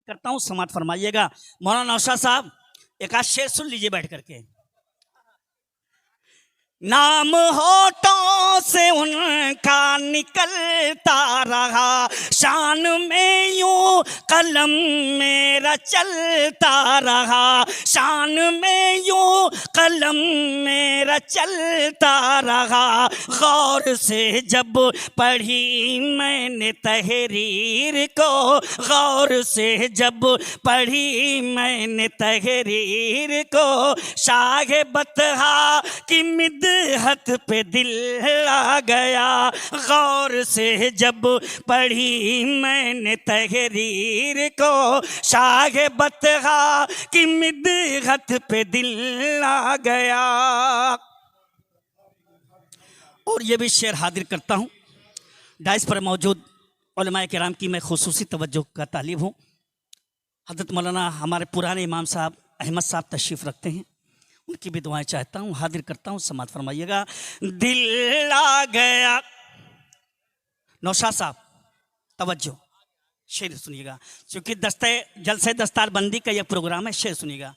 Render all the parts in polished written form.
करता हूँ, समाप्त फरमाइएगा। मौलाना नौशाद साहब एक आध शेर सुन लीजिए बैठ करके। नाम होठों से उनका निकलता रहा, शान में यूं कलम मेरा चलता रहा, शान में यूं कलम मेरा चलता रहा। गौर से जब पढ़ी मैंने तहरीर को, गौर से जब पढ़ी मैंने तहरीर को, शाह बतहा की मिदहत पे दिल आ गया। गौर से जब पढ़ी मैंने तहरीर को, शाह बतहा की मिदहत पे दिल आ गया। और ये भी शेर हाजिर करता हूँ। डाइस पर मौजूद उलमाए किराम की मैं खुसूसी तवज्जो का तालिब हूँ। हज़रत मौलाना हमारे पुराने इमाम साहब अहमद साहब तशरीफ़ रखते हैं, उनकी भी दुआएं चाहता हूँ, हाजिर करता हूँ, समात फरमाइएगा। दिल आ गया। नौशाद साहब तवज्जो, शेर सुनिएगा, क्योंकि दस्ते जलसे दस्तार बंदी का यह प्रोग्राम है। शेर सुनिएगा।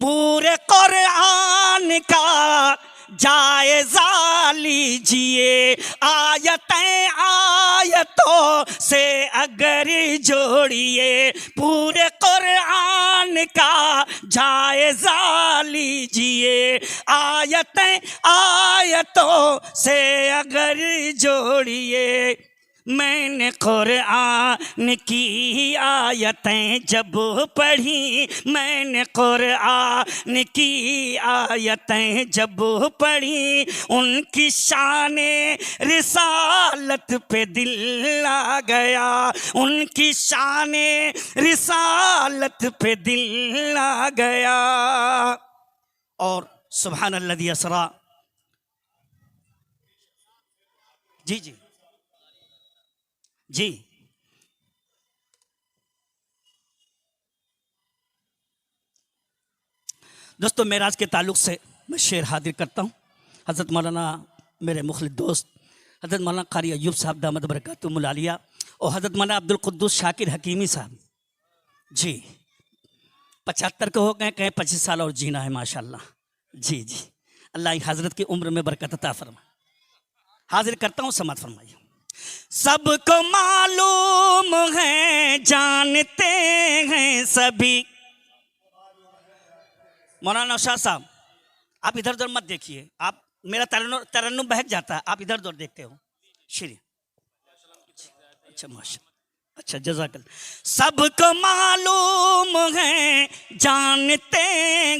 पूरे कुरान का जायजा लीजिए, आयतें आयतों से अगर जोड़िए, पूरे कुरान का जायजा लीजिए, आयतें आयतों से अगर जोड़िए। मैंने कुरान की आयतें जब पढ़ी, मैंने कुरान की आयतें जब पढ़ी, उनकी शाने रिसालत पे दिल आ गया, उनकी शाने रिसालत पे दिल आ गया। और सुभान अल्लज़ी असरा। जी जी जी दोस्तों, मेराज के ताल्लुक़ से मैं शेर हाजिर करता हूँ। हज़रत मौलाना मेरे मुखलिस दोस्त हज़रत मौलाना क़ारी अय्यूब साहब दामद बरकातुहुल आलिया और हज़रत मौलाना अब्दुल कुद्दूस शाकिर हकीमी साहब जी 75 के हो गए, कहें 25 साल और जीना है माशाल्लाह। जी जी, अल्लाह हज़रत की उम्र में बरकत अता फरमा। हाजिर करता हूँ, समात फरमाइए। सबको मालूम है, जानते हैं सभी। मौलाना नौशाद साहब आप इधर उधर मत देखिए, आप मेरा तरन्नुम बहक जाता है, आप इधर उधर देखते हो। श्री अच्छा माशा, अच्छा जज़ाकल्लाह। सबको मालूम है, जानते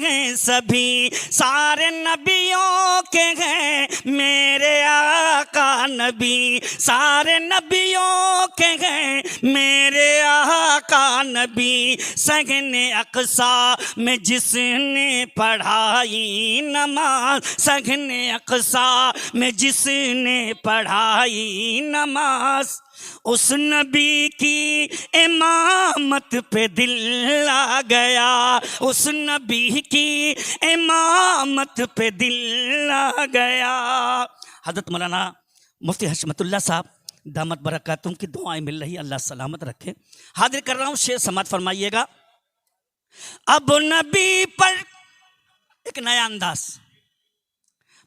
हैं सभी, सारे नबियों के हैं मेरे आका नबी, सारे नबियों के हैं मेरे आका नबी। सहने अक़सा में जिसने पढ़ाई नमाज, सहने अक़सा में जिसने पढ़ाई नमाज, उस नबी की इमामत पे दिल आ गया, उस नबी की इमामत पे दिल आ गया। हज़रत मौलाना मुफ्ती हशमतुल्लाह साहब दामत बरकातुहुम की दुआएं मिल रही, अल्लाह सलामत रखे। हाजिर कर रहा हूँ, शेर समात फरमाइएगा। अब नबी पर एक नया अंदाज,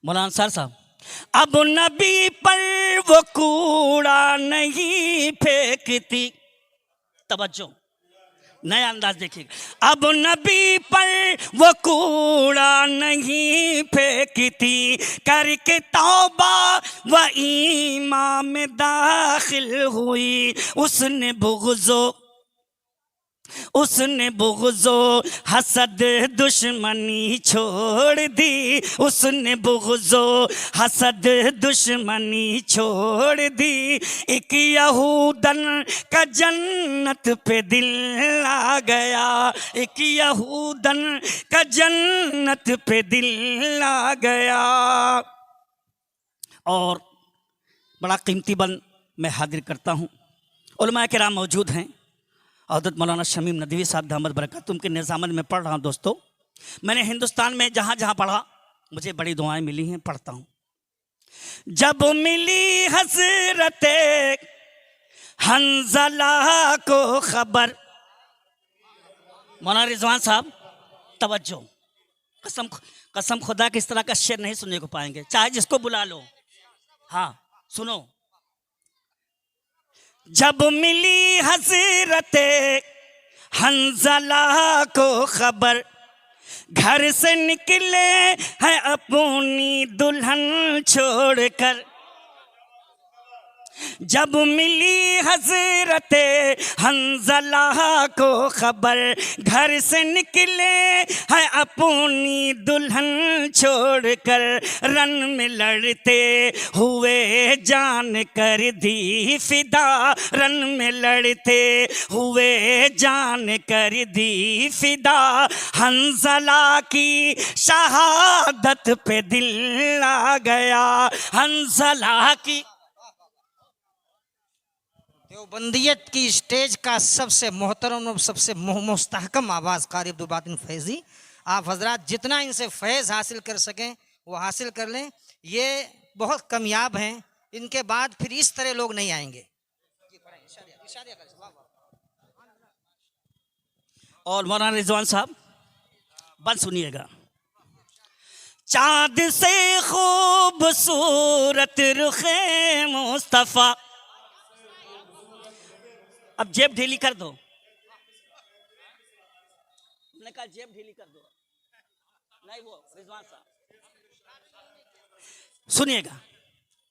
मौलाना अंसार साहब। अब नबी पर वो कूड़ा नहीं फेंकती, तवज्जो, नया अंदाज देखिएगा। अब नबी पर वो कूड़ा नहीं फेंकती, करके तौबा व ईमान में दाखिल हुई। उसने बुग़्ज़ो हसद दुश्मनी छोड़ दी, उसने बुग़्ज़ो हसद दुश्मनी छोड़ दी। एक यहूदन का जन्नत पे दिल आ गया, एक यहूदन का जन्नत पे दिल आ गया। और बड़ा कीमती बन मैं हाजिर करता हूँ। उलमाए किराम मौजूद हैं। हज़रत मौलाना शमीम नदवी साहब दामद बरकातुहुम के निज़ामत में पढ़ रहा हूँ। दोस्तों, मैंने हिंदुस्तान में जहाँ जहाँ पढ़ा मुझे बड़ी दुआएं मिली हैं, पढ़ता हूँ। जब मिली हज़रत हंज़ला को खबर, मौलाना रिजवान साहब तवज्जो, कसम कसम खुदा के इस तरह का शेर नहीं सुनने को पाएंगे, चाहे जिसको बुला लो। हाँ सुनो। जब मिली हजरत हंजला को खबर, घर से निकले हैं अपनी दुल्हन छोड़कर। जब मिली हजरत हंजला को खबर, घर से निकले हैं अपनी दुल्हन छोड़कर। रन में लड़ते हुए जान कर दी फिदा, रन में लड़ते हुए जान कर दी फिदा। हंजला की शहादत पे दिल आ गया, हंजला की। देवबंदियत की स्टेज का सबसे मोहतरम और सबसे मुस्तहकम आवाज़ कारी अब्दुल फैज़ी। आप हजरात जितना इनसे फैज़ हासिल कर सकें वो हासिल कर लें, ये बहुत कामयाब हैं, इनके बाद फिर इस तरह लोग नहीं आएंगे। और मौलाना रिजवान साहब बंद सुनिएगा। चाँद से खूबसूरत रुखे मुस्तफ़ा। अब जेब ढीली कर दो, मैंने कहा जेब ढीली कर दो। नहीं वो रिजवान साहब सुनिएगा,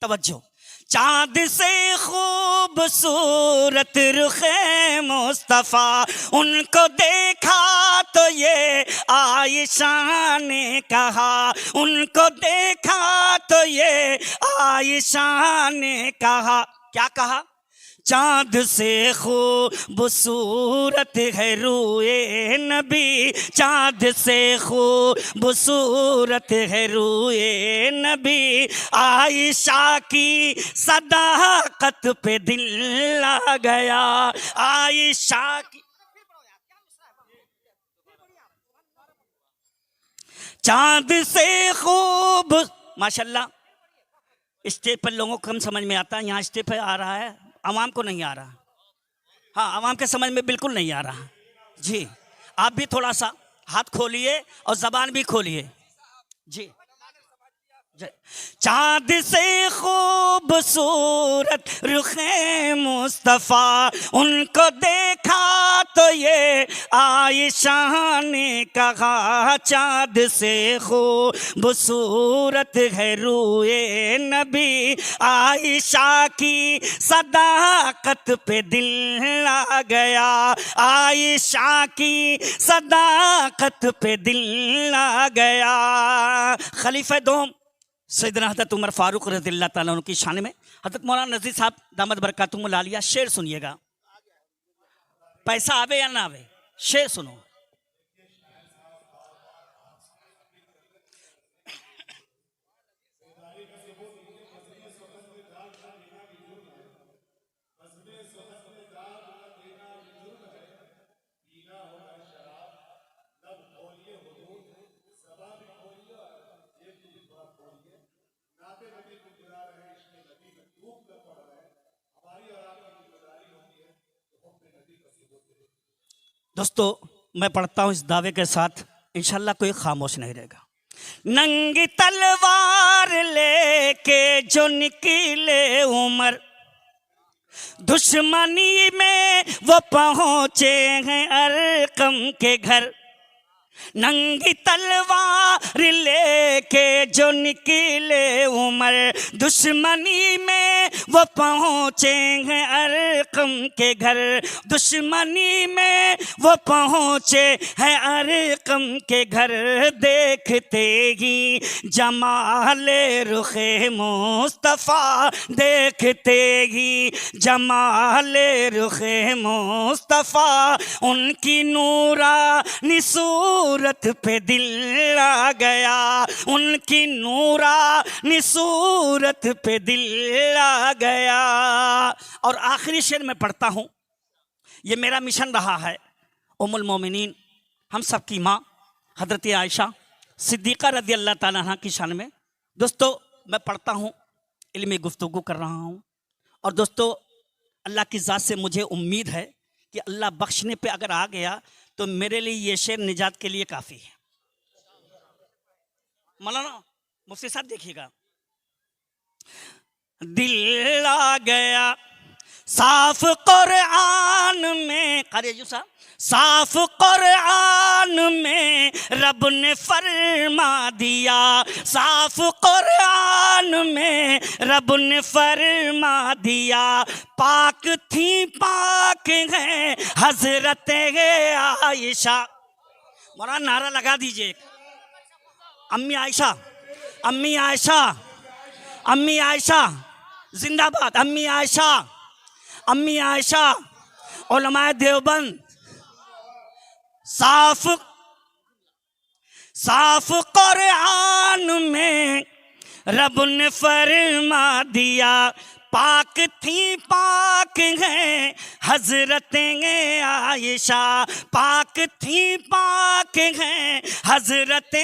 तवज्जो। चाँद से खूबसूरत रुखे मुस्तफ़ा, उनको देखा तो ये आयशा ने कहा, उनको देखा तो ये आयशा ने कहा। क्या कहा? चाँद से खूबसूरत है रूए नबी, चाँद से खूबसूरत है रूए नबी। आयशा की सदाकत पे दिल आ गया, आयशा की। चाँद से खूब, माशाल्लाह स्टेज पर लोगों को कम समझ में आता है, यहाँ स्टेज पर आ रहा है, आवाम को नहीं आ रहा। हाँ आवाम के समझ में बिल्कुल नहीं आ रहा जी। आप भी थोड़ा सा हाथ खोलिए और जबान भी खोलिए जी। चाँद से खूबसूरत रुखे मुस्तफ़ा, उनको देखा तो ये आयशा ने कहा। चाँद से खूबसूरत है रूए नबी, आयशा की सदाकत पे दिल आ गया, आयशा की सदाकत पे दिल आ गया। खलीफा दोम सैयदना हज़रत उमर फारूक रज़ियल्लाहु ताला अन्हु की शान में हज़रत मौलाना नज़ीर साहब दामद बरकातुहुमुल आलिया शेर सुनिएगा। पैसा आवे या ना आवे, शेर सुनो। दोस्तों मैं पढ़ता हूँ इस दावे के साथ, इंशाल्लाह कोई खामोश नहीं रहेगा। नंगी तलवार लेके जो निकले उमर, दुश्मनी में वो पहुंचे हैं अरकम के घर। नंगी तलवार लेके जो निकले उमर, दुश्मनी में वो पहुंचे हैं अरकम के घर। दुश्मनी में वो पहुंचे हैं अरकम के घर। देखते ही जमाल रुखे मुस्तफ़ा, देखते ही जमाल रुखे मुस्तफ़ा, उनकी नूरानी सूरत पे दिल आ गया, उनकी नूरानी सूरत पे दिल आ गया। और आखिरी शेर में पढ़ता हूँ, ये मेरा मिशन रहा है। उम्मुल मोमिनीन हम सब की माँ हज़रत आयशा सिद्दीक़ा रज़ियल्लाहु ताला अन्हा की शान में। दोस्तों मैं पढ़ता हूँ, इल्मी गुफ्तगू कर रहा हूँ। और दोस्तों अल्लाह की ज़ात से मुझे उम्मीद है कि अल्लाह बख्शने पे अगर आ गया तो मेरे लिए ये शेर निजात के लिए काफी है। मौलाना मुफ्ती साहब देखिएगा, दिल आ गया साफ कुरान में, कारी यूं साहब, साफ कुरान में रब ने फरमा दिया, साफ कुरान में रब ने फरमा दिया, पाक थी पाक है हजरत आयशा। मोरा नारा लगा दीजिए, अम्मी आयशा, अम्मी आयशा, अम्मी आयशा जिंदाबाद, अम्मी आयशा, अम्मी आयशा, उलमाए देवबंद। साफ साफ कुरान में रब ने फरमा दिया, पाक थी पाक है हजरत आयशा, पाक थी पाक है हजरत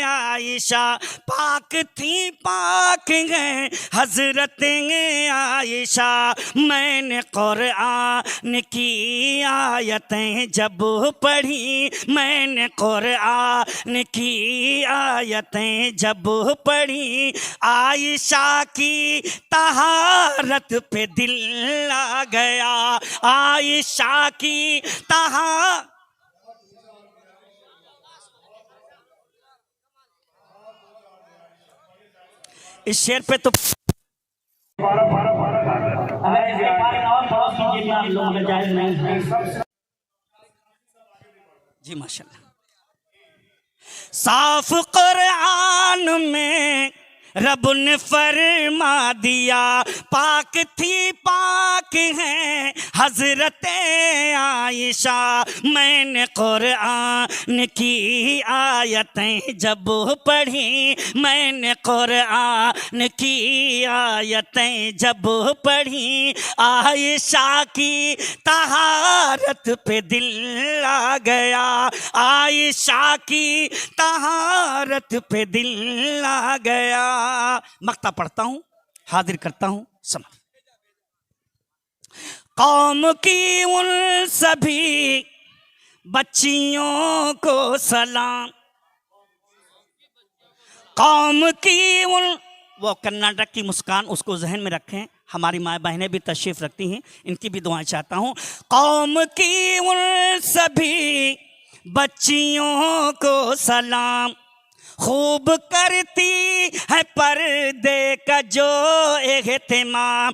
आयशा, पाक थी पाक है हजरत आयशा। मैंने कुरान की आयतें जब पढ़ी, मैंने कुरान की आयतें जब पढ़ी, आयशा की तहारत पे दिल आ गया, आयशा की इस शेर पे तो जी माशाल्लाह। साफ कुरान में रब ने फरमा दिया, पाक थी पाक है हजरत आयशा। मैंने कुरान की आयतें जब पढ़ी, मैंने कुरान की आयतें जब पढ़ी, आयशा की तहारत पे दिल आ गया, आयशा की तहारत पे दिल आ गया। मक्ता पढ़ता हूं, हाजिर करता हूं समझ। कौम की उन सभी बच्चियों को सलाम, कौम की उन, वो कर्नाटक की मुस्कान उसको जहन में रखें, हमारी माँ बहनें भी तशरीफ रखती हैं, इनकी भी दुआएं चाहता हूं। कौम की उन सभी बच्चियों को सलाम, खूब करती है पर्दे का जो एहतिमाम,